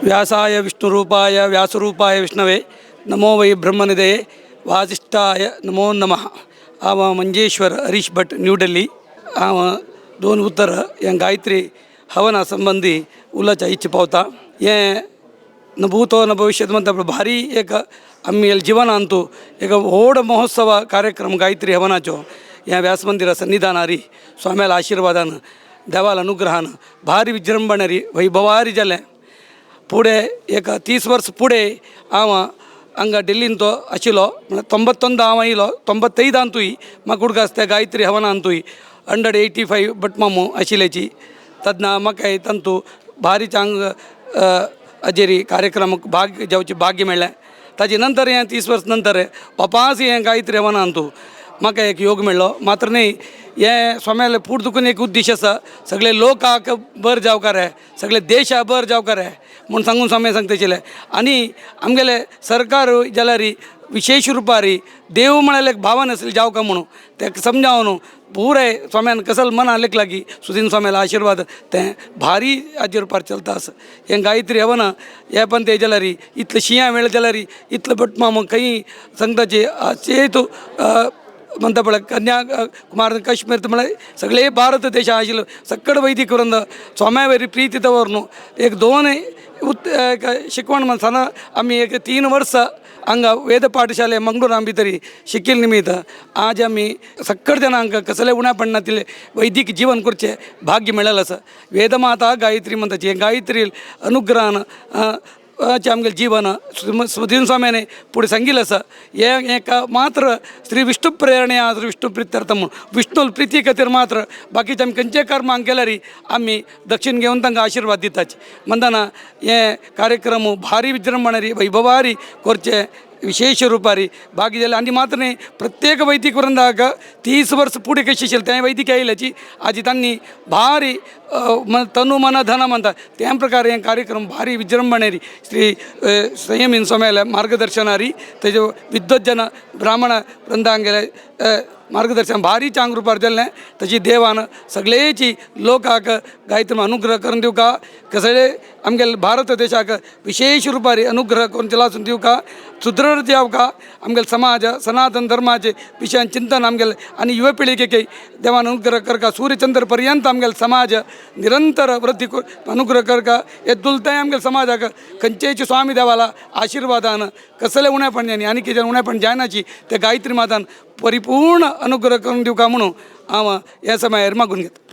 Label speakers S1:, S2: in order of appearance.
S1: व्यासाय विष्णुरूपाय व्यासरूपाय विष्णवे नमो वै ब्रह्मनिधये वासिष्ठाय नमो नमः. आव मंजेश्वर हरीश भट न्यू दिल्ली. आव 2 उत्तर या गायत्री हवना संबंधी उलाच्या इच्छा पावता ये न भूतो न भविष्यत म्हणता भारी एक आम्ही जीवन आणतो एक ओढ महोत्सव कार्यक्रम गायत्री हवनाचो या व्यासमंदिर सन्निधानारी स्वाम्याला आशीर्वादानं देवाला अनुग्रहानं भारी विजृंभणारी वैभवारी जालें. पुढे एक 30 वर्ष पुढे हांव हांगा दिल्लींत आशिल्लो 91 हांव आयलो 95 अंतूय म्हाका कुडको आसता गायत्री हवन अंतूय 185 बट मामू आशिल्ल्याची तदना म्हाका तंतू भारी चांग अजेरी कार्यक्रमाक भाग जावची भाग्य मेळ्ळें. ताजे नंतर हें 30 वर्स नंतर वापस हें गायत्री हवन अंतू म्हाका एक योग मेळ्ळो. मात्र न्ही हें स्वाम्याले फूट दुखून एक उद्देश आसा सगळे लोकांक बरें जावकार रे सगळे देशाक बरें जावकार रे म्हूण सांगून स्वामी सांगताशिल्ले. आनी आमगेले सरकार जाल्यार विशेष रुपार देव म्हळ्यार एक भावन आसली जावका म्हणून तेका समजावन पुराय स्वाम्यान कसल मना लेख लागी सुदीन स्वाम्याला आशीर्वाद तें भारी हाजे रुपार चलता आसा. हें गायत्री हवन हें पण ते जाल्यार इतलें शिंया वेळ जाल्यार इतलें बट माम खंय सांगताचे चेतू म्हणटा पळय कन्याकुमारी काश्मीर म्हळ्यार सगळे भारत देश आशिल्लो सक्कड वैदिक वृंद स्वाम्या वरी प्रीती दवरून एक 2 शिकवण म्हणसना आमी एक 3 वर्सां हांगा वेद पाठशाले मंगळूर भितरी शिकिल्ले निमित्त आज आमी सक्कड जनांक कसले उण्या पडनातिल्ले वैदिक जीवन करचें भाग्य मेळ्ळेलें आसा. वेदमाता गायत्री म्हणटाची गायत्री अनुग्रहान आमगे जीवन सुदीन स्वाम्याने पुढे सांगिल्लें आसा. हें मात्र श्री विष्णू प्रेरणेया विष्णू प्रित्यर्थ म्हणून विष्णू प्रिती खातीर मात्र बाकीचे आमी खंयचे कर्म केल्यार आमी दक्षिण घेवन तांकां आशीर्वाद दिताचे म्हणटना हे कार्यक्रम भारी विजृंभणारी वैभवारी करचे विशेष रुपारी भाग्य जालें. आनी मात्र न्ही प्रत्येक वैदिक वृंदाक 30 वर्स पुढे कशी आशिल्लें तें वैदिक आयिल्ल्याची आज तांणी भारी तनु मन धन म्हणटा त्या प्रकार हें कार्यक्रम भारी विजृंभणारी श्री संयमीन स्वाम्याल्या मार्गदर्शनारी तेजे विद्वज्जन ब्राह्मण वृंदांक गेले मार्गदर्शन भारी चांग रुपार जाल्लें. तशी देवान सगळेची लोकांक गायत्री अनुग्रह करून दिवका सगळे आमगे भारत देशाक विशेष रुपारी अनुग्रह करून चलासून दिवका सुदृढ जावका आमगे समाज सनातन धर्माचे विशयान चिंतन आमगे आनी युवा पिळगेक देवान अनुग्रह करका सूर्यचंद्र पर्यंत आमगे समाज निरंतर वृद्धी अनुग्रह करका हे दुलताय आमगे समाजाक खंयचेच स्वामी देवाला आशीर्वादान कसले उणेपण आनी कितें उणेपण जायनाची ते गायत्री मातान परिपूर्ण अनुग्रह करून दिवका म्हणून हांव ह्या समयार मागून घेता.